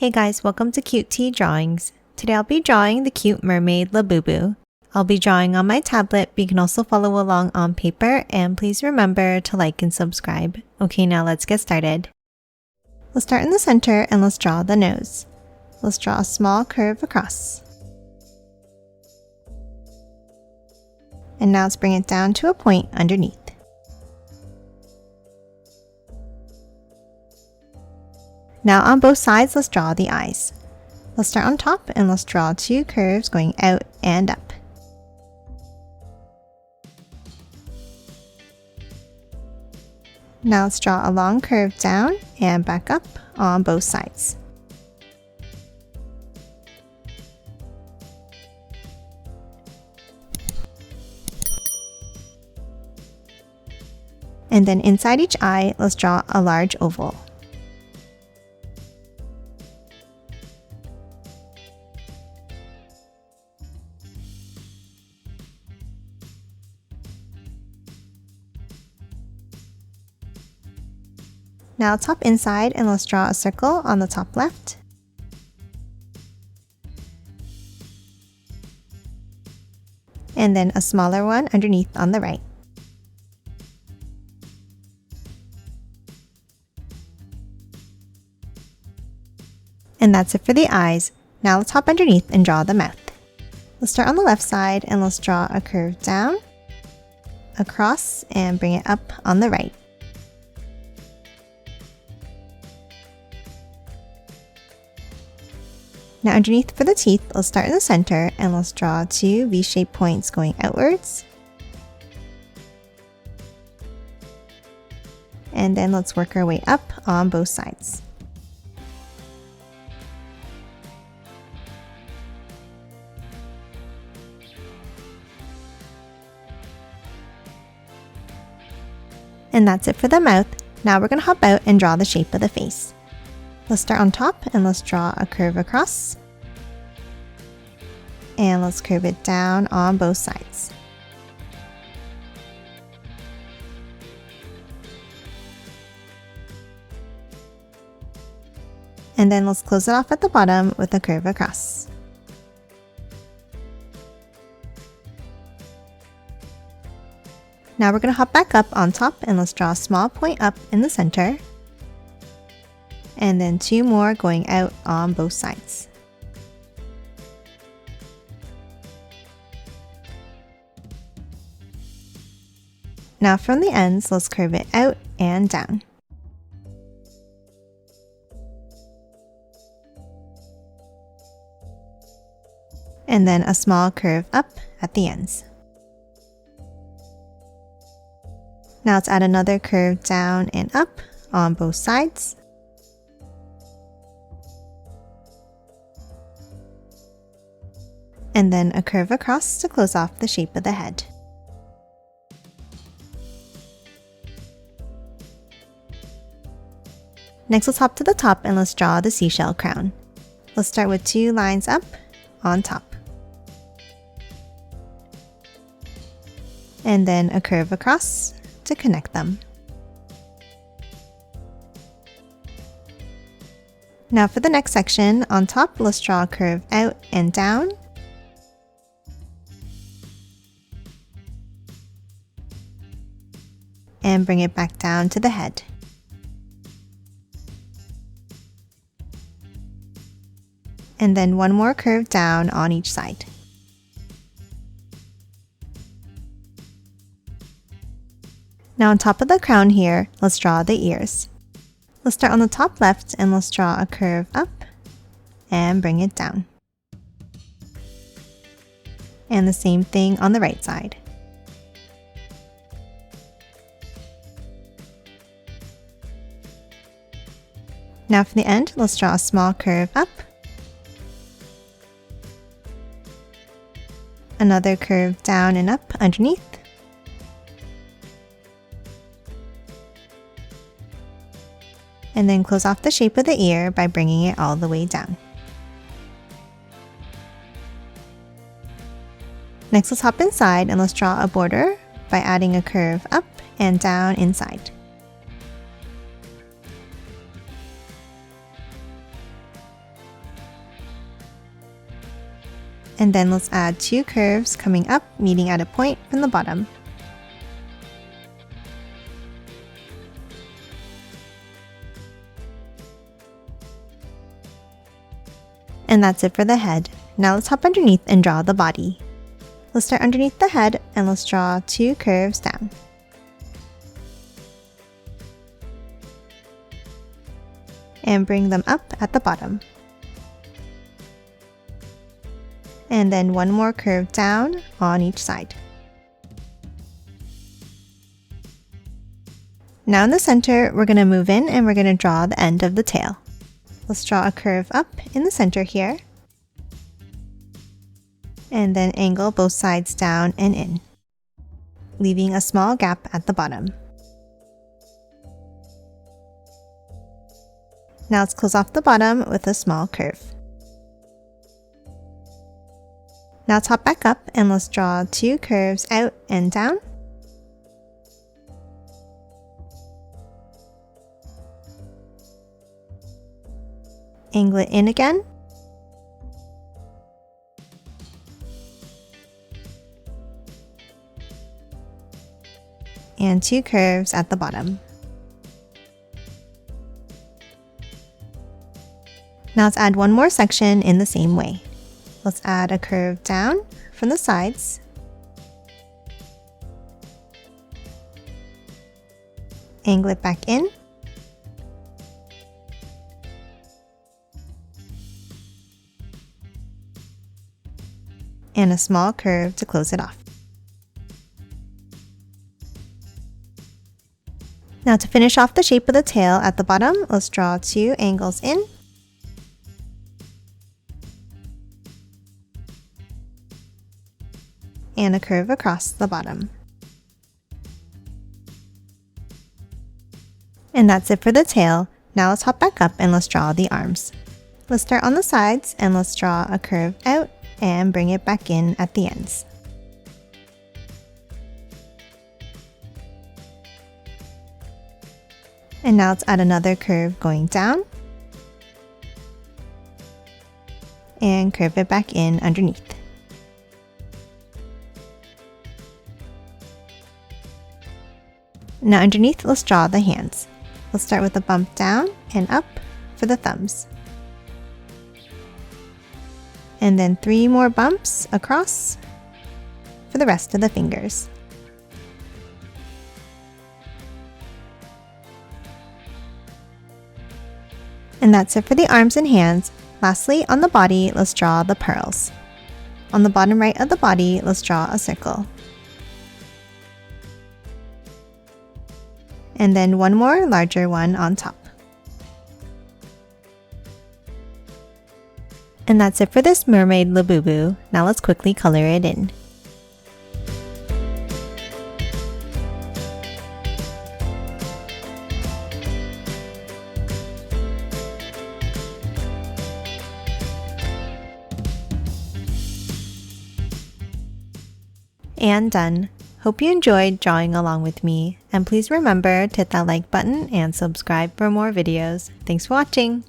Hey guys, welcome to Cute Tea Drawings. Today I'll be drawing the cute mermaid Labubu. I'll be drawing on my tablet, but you can also follow along on paper, and please remember to like and subscribe. Okay, now let's get started. Let's start in the center and let's draw the nose. Let's draw a small curve across. And now let's bring it down to a point underneath. Now on both sides, let's draw the eyes. Let's start on top and let's draw two curves going out and up. Now let's draw a long curve down and back up on both sides. And then inside each eye, let's draw a large oval. Now let's hop inside and let's draw a circle on the top left. And then a smaller one underneath on the right. And that's it for the eyes. Now let's hop underneath and draw the mouth. Let's start on the left side and let's draw a curve down, across, and bring it up on the right. Now underneath for the teeth, let's start in the center and let's draw two V-shaped points going outwards. And then let's work our way up on both sides. And that's it for the mouth. Now we're going to hop out and draw the shape of the face. Let's start on top and let's draw a curve across. And let's curve it down on both sides. And then let's close it off at the bottom with a curve across. Now we're going to hop back up on top and let's draw a small point up in the center. And then two more going out on both sides. Now from the ends, let's curve it out and down. And then a small curve up at the ends. Now let's add another curve down and up on both sides. And then a curve across to close off the shape of the head. Next, let's hop to the top and let's draw the seashell crown. Let's start with two lines up on top. And then a curve across to connect them. Now for the next section, on top, let's draw a curve out and down. And bring it back down to the head. And then one more curve down on each side. Now on top of the crown here, let's draw the ears. Let's start on the top left and let's draw a curve up and bring it down. And the same thing on the right side. Now for the end, let's draw a small curve up, another curve down and up underneath, and then close off the shape of the ear by bringing it all the way down. Next, let's hop inside and let's draw a border by adding a curve up and down inside. And then let's add 2 curves coming up, meeting at a point from the bottom. And that's it for the head. Now let's hop underneath and draw the body. Let's start underneath the head and let's draw 2 curves down. And bring them up at the bottom. And then 1 more curve down on each side. Now in the center, we're going to move in and we're going to draw the end of the tail. Let's draw a curve up in the center here. And then angle both sides down and in, leaving a small gap at the bottom. Now let's close off the bottom with a small curve. Now let's hop back up and let's draw 2 curves out and down. Angle it in again. And 2 curves at the bottom. Now let's add 1 more section in the same way. Let's add a curve down from the sides. Angle it back in. And a small curve to close it off. Now to finish off the shape of the tail at the bottom, let's draw 2 angles in. And a curve across the bottom. And that's it for the tail. Now let's hop back up and let's draw the arms. Let's start on the sides and let's draw a curve out and bring it back in at the ends. And now let's add another curve going down and curve it back in underneath. Now underneath, let's draw the hands. Let's start with a bump down and up for the thumbs. And then 3 more bumps across for the rest of the fingers. And that's it for the arms and hands. Lastly, on the body, let's draw the pearls. On the bottom right of the body, let's draw a circle. And then 1 more larger one on top. And that's it for this mermaid Labubu. Now let's quickly color it in. And done. Hope you enjoyed drawing along with me, and please remember to hit that like button and subscribe for more videos. Thanks for watching!